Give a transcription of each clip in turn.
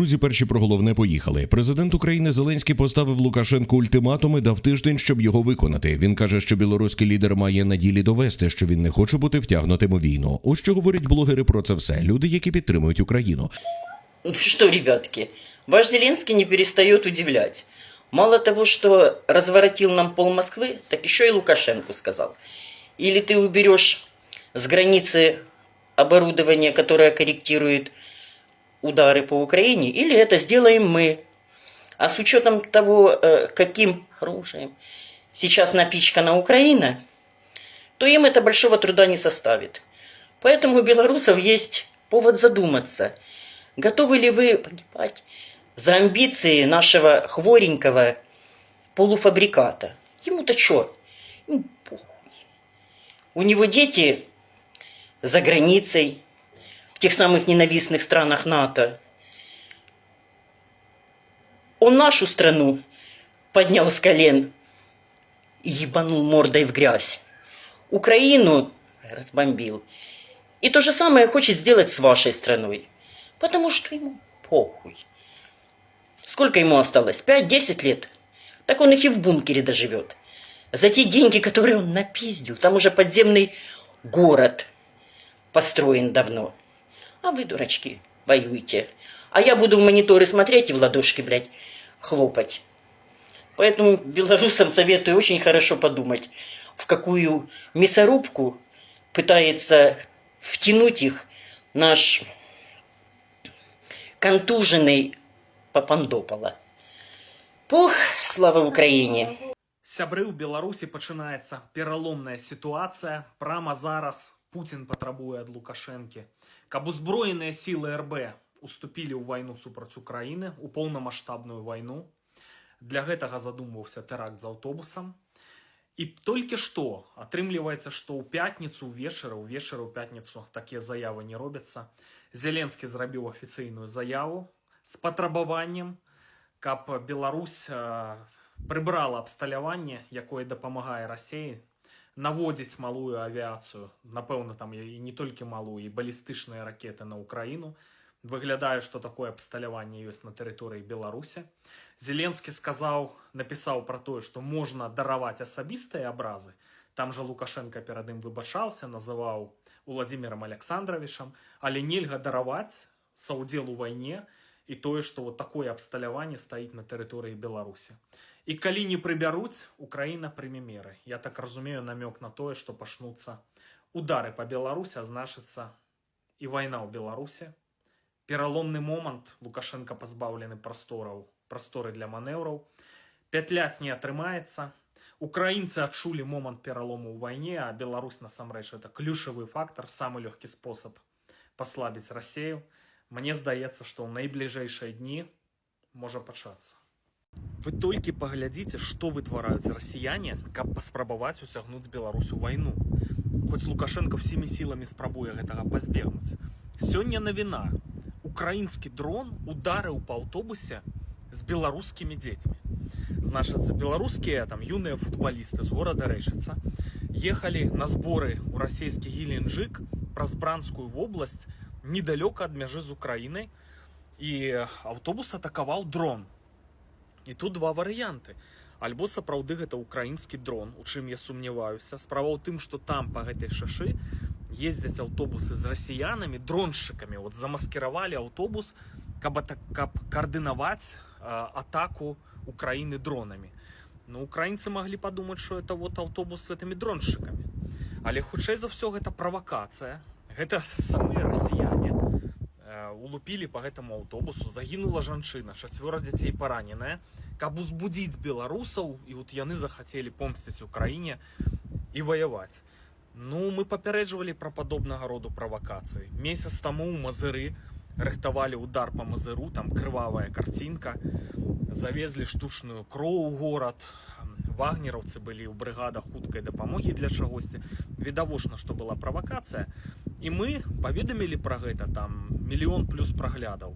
Друзі, перші про головне поїхали. Президент України Зеленський поставив Лукашенку ультиматум і дав тиждень, щоб його виконати. Він каже, що білоруський лідер має на ділі довести, що він не хоче бути втягнутим у війну. Ось що говорять блогери про це все. Люди, які підтримують Україну. Ну что, ребятки, ваш Зеленский не перестает удивлять. Мало того, что разворотил нам пол Москвы, так еще и Лукашенко сказал. Или ты уберешь с границы оборудование, которое корректирует удары по Украине, или это сделаем мы. А с учетом того, каким оружием сейчас напичкана Украина, то им это большого труда не составит. Поэтому у белорусов есть повод задуматься, готовы ли вы погибать за амбиции нашего хворенького полуфабриката. Ему-то что? Ему похуй. У него дети за границей, в тех самых ненавистных странах НАТО. Он нашу страну поднял с колен и ебанул мордой в грязь. Украину разбомбил. И то же самое хочет сделать с вашей страной. Потому что ему похуй. Сколько ему осталось? 5-10 лет? Так он их и в бункере доживет. За те деньги, которые он напиздил. Там уже подземный город построен давно. А вы, дурачки, воюете. А я буду в мониторы смотреть и в ладошки, блядь, хлопать. Поэтому белорусам советую очень хорошо подумать, в какую мясорубку пытается втянуть их наш контуженный Папандопола. Пух, слава Украине! Сябры, у Беларусі пачынаецца пераломная сітуацыя. Прама зараз Путін патрабуе ад Лукашэнкі, каб узброеныя сілы РБ уступілі ў вайну супраць Украіны, у поўнамаштабную вайну. Для гэтага задумваўся тэракт з аўтобусам. І толькі што атрымліваецца, што ў пятніцу ўвечары ў пятніцу такія заявы не робяцца. Зеленскі зрабіў афіцыйную заяву з патрабаваннем, каб Беларусь прыбрала абсталяванне, якое дапамагае Расіі наводзіць малую авіяцыю, напэўна, там і не толькі малую, і балістычныя ракеты на Украіну. Выглядае, што такое абсталяванне ёсць на тэрыторыі Беларусі. Зеленскі напісаў пра тое, што можна дараваць асабістыя абразы. Там жа Лукашенко перад ім выбачаўся, называў Уладзімірам Александровичам, але нельга дараваць саўдзел у вайне і тое, што вот такое абсталяванне стаіць на тэрыторыі Беларусі. І калі не прыбяруць, Украіна прыме меры. Я так разумею намёк на тое, што пачнуцца удары па Беларусі, а значыцца і вайна ў Беларусі. Пераломны момант, Лукашенко пазбаўлены прасторы для манеўраў. Пятляць не атрымаецца. Украінцы адчулі момант пералому ў вайне, а Беларусь насамрэч это ключавы фактар, самы лёгкі спосаб паслабіць Расію. Мне здаецца, што ў найбліжэйшыя дні можа пачацца. Вы толькі паглядзіце, што вытвараюць расіяне, каб паспрабаваць уцягнуць Беларусь у вайну. Хоць Лукашенко всімі сіламі спрабуе гэтага пазбегнуць. Сёння навіна. Украінскі дрон ударыў па аўтобусе з беларускімі дзецьмі. Значыцца, беларускія юныя футбалісты з горада Рэчыца ехалі на зборы ў расійскі Геленджык праз Бранскую вобласць недалёка ад мяжы з Украінай, і аўтобус атакаваў дрон. І тут два варыянты. Альбо сапраўды гэта украінскі дрон, у чым я сумняваюся. Справа ў тым, што там па гэтай шашы ездзяць аўтобусы з расіянамі, дроншчыкамі. Вот замаскіравалі аўтобус, каб каардынаваць атаку Украіны дронамі. Ну, украінцы маглі падумаць, што это вот аўтобус з гэтымі дроншчыкамі. Але хутчэй за ўсё гэта правакацыя. Гэта самыя расіяне улупілі па гэтаму аўтобусу, загінула жанчына, 4 дзяцей параненая, каб узбудзіць беларусаў, і вот яны захацелі помсціць Украіне і ваяваць. Ну, мы папярэджвалі пра падобнага роду правакацыі. Месяц таму ў Мазыры рыхтавалі удар па Мазыру, там крывавая карцінка, завезлі штучную кроў у горад, вагнераўцы былі ў брыгадах хуткай дапамогі для чагосьці. Відавочна, што была правакацыя. І мы паведамілі пра гэта, там 1 мільён плюс праглядаў.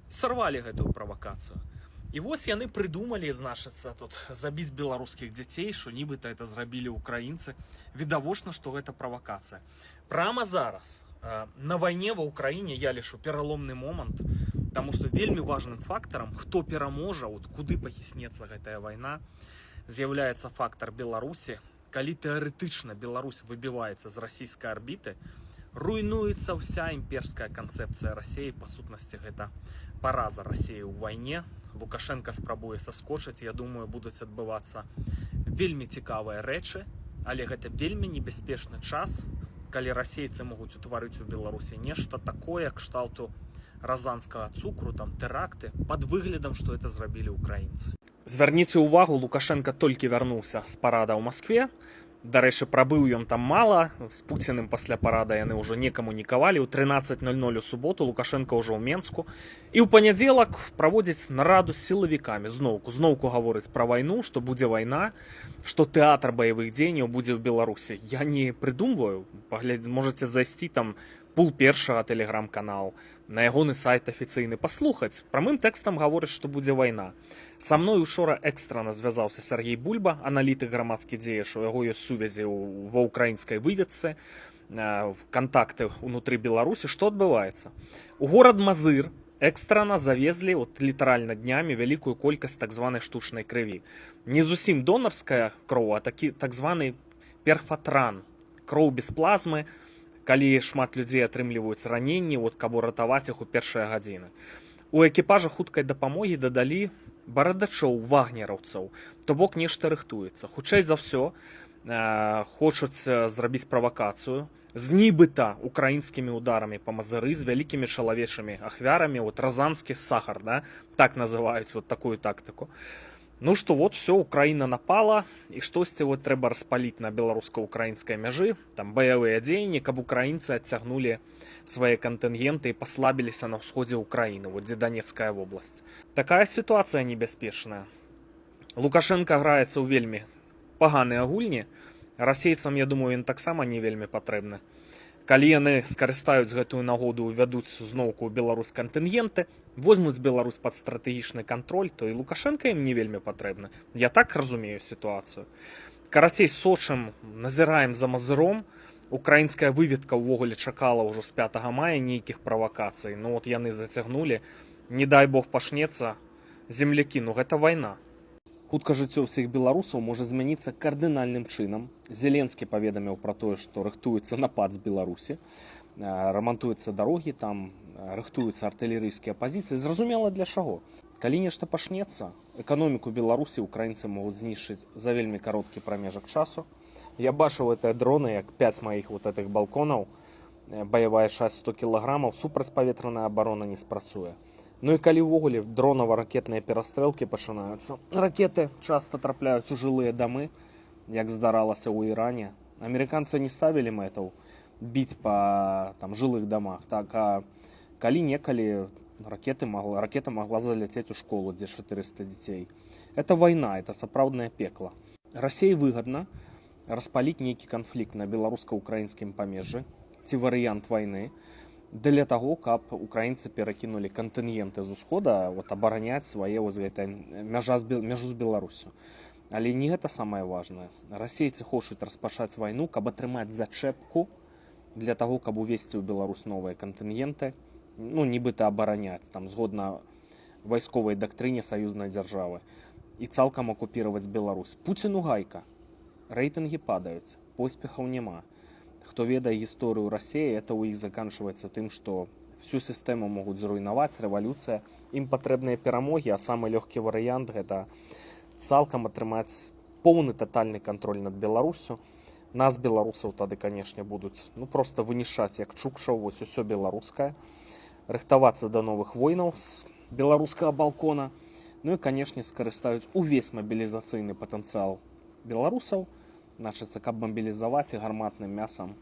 Сарвалі гэтую правакацыю. І вось яны прыдумалі, значыцца, тут забіць беларускіх дзяцей, што нібыта это зрабілі украінцы. Відавочна, што гэта правакацыя. Прама зараз на вайне ва Ўкраіне, я лічу, пераломны момант. Таму што вельмі важным фактарам, хто пераможа, от куды пахіснецца гэтая вайна, з'яўляецца фактар Беларусі. Калі тэарэтычна Беларусь выбіваецца з расійскай арбіты, руйнуецца вся імперская канцэпцыя Расіі. Па сутнасці гэта параза Расіі ў вайне. Лукашенко спрабуе саскочыць, я думаю, будуць адбывацца вельмі цікавыя рэчы, але гэта вельмі небяспечны час, калі расейцы могуць утварыць у Беларусі нешта такое, кшталту разанскага цукру, там тэракты, пад выглядам, што это зрабілі украінцы. Звярніце ўвагу, Лукашенко толькі вярнуўся з парада ў Маскве. Дарэчы, прабыў ён там мала, з Пуціным пасля парада яны ўжо не камунікавалі. У 13:00 у суботу Лукашенко ўжо ў Менску. І ў панядзелак праводзіць нараду з сілавікамі. Зноўку гаворыць пра вайну, што будзе вайна, што тэатр баявых дзеянняў будзе ў Беларусі. Я не прыдумваю, можаце зайсці там пул першага тэлеграм-канал, на ягоны сайт афіцыйны паслухаць. Прамым тэкстам гаворыць, што будзе вайна. Са мной учора экстрана звязаўся Сергей Бульба, аналітык, грамадскі дзеяч, у яго ёсць сувязі ва ўкраінскай выведцы, кантакты ўнутры Беларусі. Што адбываецца? У горад Мазыр экстрана завезлі літаральна днямі вялікую колькасць так званай штучнай крыві. Не зусім донарская кроў, а так званы перфатран, кроў без плазмы, калі шмат людзей атрымліваюць раненні, каб уратаваць іх у першыя гадзіны. У экіпажа хуткай дапамогі дадалі барадачоў, вагнераўцаў, то бок нешта рыхтуецца. Хутчэй за ўсё хочуць зрабіць правакацыю з нібыта украінскімі ударамі па Мазыры, з вялікімі чалавечымі ахвярамі, разанскі сахар, так называюць такую тактыку. Ну што, все, Украіна напала, і штосьці трэба распаліць на беларуска-украінскай мяжы, там баявыя дзеянні, каб украінцы адцягнулі свае кантынгенты і паслабіліся на ўсходзе Украіны, дзе Донецкая вобласць. Такая сітуацыя небяспечная. Лукашенко граецца ў вельмі паганыя гульні, расейцам, я думаю, ён таксама не вельмі патрэбны. Калі яны скарыстаюць гэтую нагоду, увядуць зноўку ў Беларусь кантынгенты, возьмуць Беларусь пад стратэгічны кантроль, то і Лукашенко ім не вельмі патрэбны. Я так разумею сітуацыю. Карацей, сочым, назіраем за Мазыром. Украінская выведка ўвогуле чакала ўжо з 5 мая нейкіх правакацый. Яны зацягнулі. Не дай Бог пашнецца. Землякі, гэта вайна. Хутка жыццё ўсіх беларусаў можа змяніцца кардынальным чынам. Зеленскі паведаміў пра тое, што рыхтуецца напад з Беларусі, рамантуюцца дарогі, там рыхтуюцца артылерыйскія пазіцыі. Зразумела для чаго. Калі нешта пашнецца, эканоміку Беларусі украінцы могуць знішчыць за вельмі кароткі прамежак часу. Я бачыў гэтыя дроны, як 5 маіх гэтых балконаў, баявая часть 100 кілаграмаў, супрацьпаветраная абарона не спрацуе. І калі ўвогуле дронава-ракетныя перастрэлкі пачынаюцца, ракеты часта трапляюць у жылыя дамы, як здаралася ў Іране. Амерыканцы не ставілі мэтаў біць па жылых дамах, а калі-некалі ракета магла заляцець у школу, дзе 400 дзяцей. Это вайна, это сапраўднае пекла. Расіі выгадна распаліць нейкі канфлікт на беларуска-украінскім памежжы ці варыянт вайны, для таго, каб украінцы перакінулі кантынгенты з усхода, абараняць свае мяжу з Беларусю. Але не гэта самае важнае. Расейцы хочуць распачаць вайну, каб атрымаць зачэпку для таго, каб увесці ў Беларусь новыя кантынгенты, нібыта абараняць, згодна вайсковай дактрыне саюзнай дзяржавы, і цалкам акупіраваць Беларусь. Пуціну гайка. Рэйтынгі падаюць, поспехаў няма. Хто ведае гісторыю Расіі, это ў іх заканчваецца тым, што всю сістэму могуць зруйнаваць, рэвалюцыя. Ім патрэбныя перамогі, а самы лёгкі варыянт – гэта цалкам атрымаць поўны татальны кантроль над Беларусю. Нас, беларусаў, тады, канешне, будуць проста вынішаць як чукчаў, усё беларускае. Рыхтавацца да новых войнаў з беларускага балкона. І, канешне, скарыстаюць увесь мабілізацыйны патэнцыял беларусаў, значыцца, каб мабілізаваць і гарматным мясам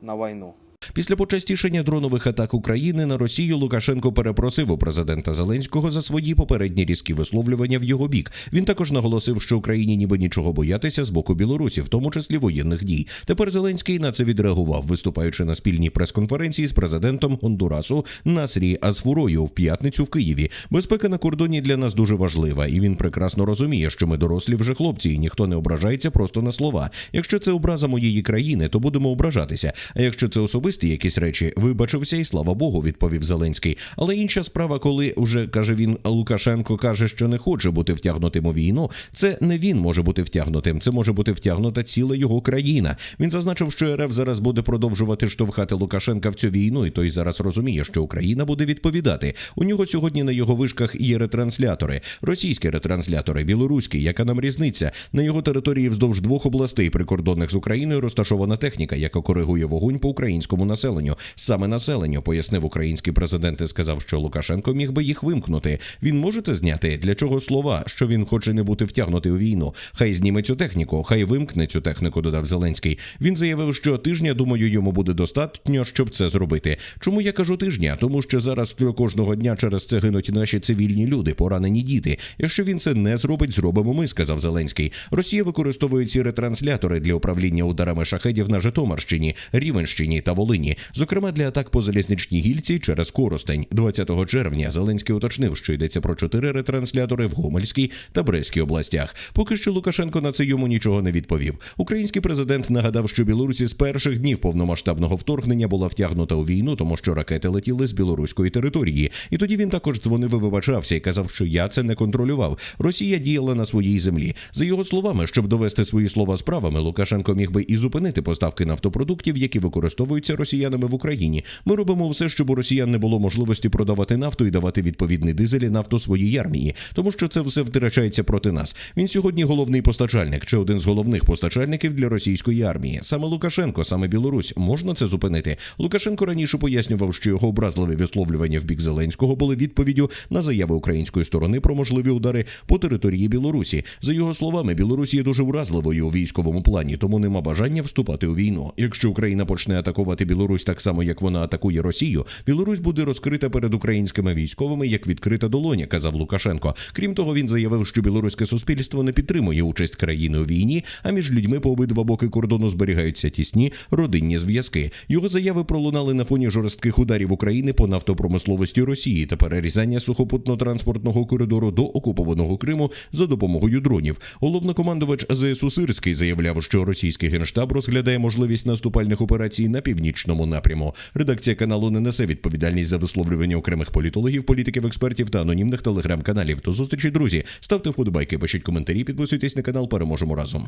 на вайну. Після почастішення дронових атак України на Росію Лукашенко перепросив у президента Зеленського за свої попередні різкі висловлювання в його бік. Він також наголосив, що Україні ніби нічого боятися з боку Білорусі, в тому числі воєнних дій. Тепер Зеленський на це відреагував, виступаючи на спільній прес-конференції з президентом Гондурасу Насрі Асфурою в п'ятницю в Києві. Безпека на кордоні для нас дуже важлива, і він прекрасно розуміє, що ми дорослі вже хлопці, і ніхто не ображається просто на слова. Якщо це образа моєї країни, то будемо ображатися, а якщо це особисті довести якісь речі. Вибачився і слава Богу, відповів Зеленський. Але інша справа, коли уже, каже він, Лукашенко каже, що не хоче бути втягнутим у війну, це не він може бути втягнутим, це може бути втягнута ціла його країна. Він зазначив, що РФ зараз буде продовжувати штовхати Лукашенка в цю війну, і той зараз розуміє, що Україна буде відповідати. У нього сьогодні на його вишках є ретранслятори. Російські ретранслятори, білоруські. Яка нам різниця? На його території вздовж 2 областей прикордонних з Україною розташована техніка, яка коригує вогонь по українському населенню. Саме населенню, пояснив український президент і сказав, що Лукашенко міг би їх вимкнути. Він може це зняти? Для чого слова? Що він хоче не бути втягнутий у війну. Хай зніме цю техніку, хай вимкне цю техніку, додав Зеленський. Він заявив, що тижня, думаю, йому буде достатньо, щоб це зробити. Чому я кажу тижня? Тому що зараз кожного дня через це гинуть наші цивільні люди, поранені діти. Якщо він це не зробить, зробимо ми, сказав Зеленський. Росія використовує ці ретранслятори для управління ударами шахедів на Житомирщині, Рівненщині та Волині. Зокрема, для атак по залізничній гільці через Коростень. 20 червня Зеленський уточнив, що йдеться про 4 ретранслятори в Гомельській та Брестській областях. Поки що Лукашенко на це йому нічого не відповів. Український президент нагадав, що Білорусі з перших днів повномасштабного вторгнення була втягнута у війну, тому що ракети летіли з білоруської території. І тоді він також дзвонив і вибачався і казав, що я це не контролював. Росія діяла на своїй землі. За його словами, щоб довести свої слова справами, Лукашенко міг би і зупинити поставки нафтопродуктів, які використовуються росіянами в Україні. Ми робимо все, щоб у росіян не було можливості продавати нафту і давати відповідний дизель і нафту своїй армії, тому що це все втрачається проти нас. Він сьогодні головний постачальник, чи один з головних постачальників для російської армії. Саме Лукашенко, саме Білорусь. Можна це зупинити? Лукашенко раніше пояснював, що його образливі висловлювання в бік Зеленського були відповіддю на заяви української сторони про можливі удари по території Білорусі. За його словами, Білорусь є дуже вразливою у військовому плані, тому нема бажання вступати у війну. Якщо Україна почне атакувати Білорусь так само, як вона атакує Росію, Білорусь буде розкрита перед українськими військовими як відкрита долоня, казав Лукашенко. Крім того, він заявив, що білоруське суспільство не підтримує участь країни у війні, а між людьми по обидва боки кордону зберігаються тісні родинні зв'язки. Його заяви пролунали на фоні жорстких ударів України по нафтопромисловості Росії та перерізання сухопутно-транспортного коридору до окупованого Криму за допомогою дронів. Головнокомандувач ЗСУ Сирський заявляв, що російський генштаб розглядає можливість наступальних операцій на північному напряму. Редакція каналу не несе відповідальність за висловлювання окремих політологів, політиків, експертів та анонімних телеграм-каналів. До зустрічі, друзі. Ставте вподобайки, пишіть коментарі, підписуйтесь на канал. Переможемо разом.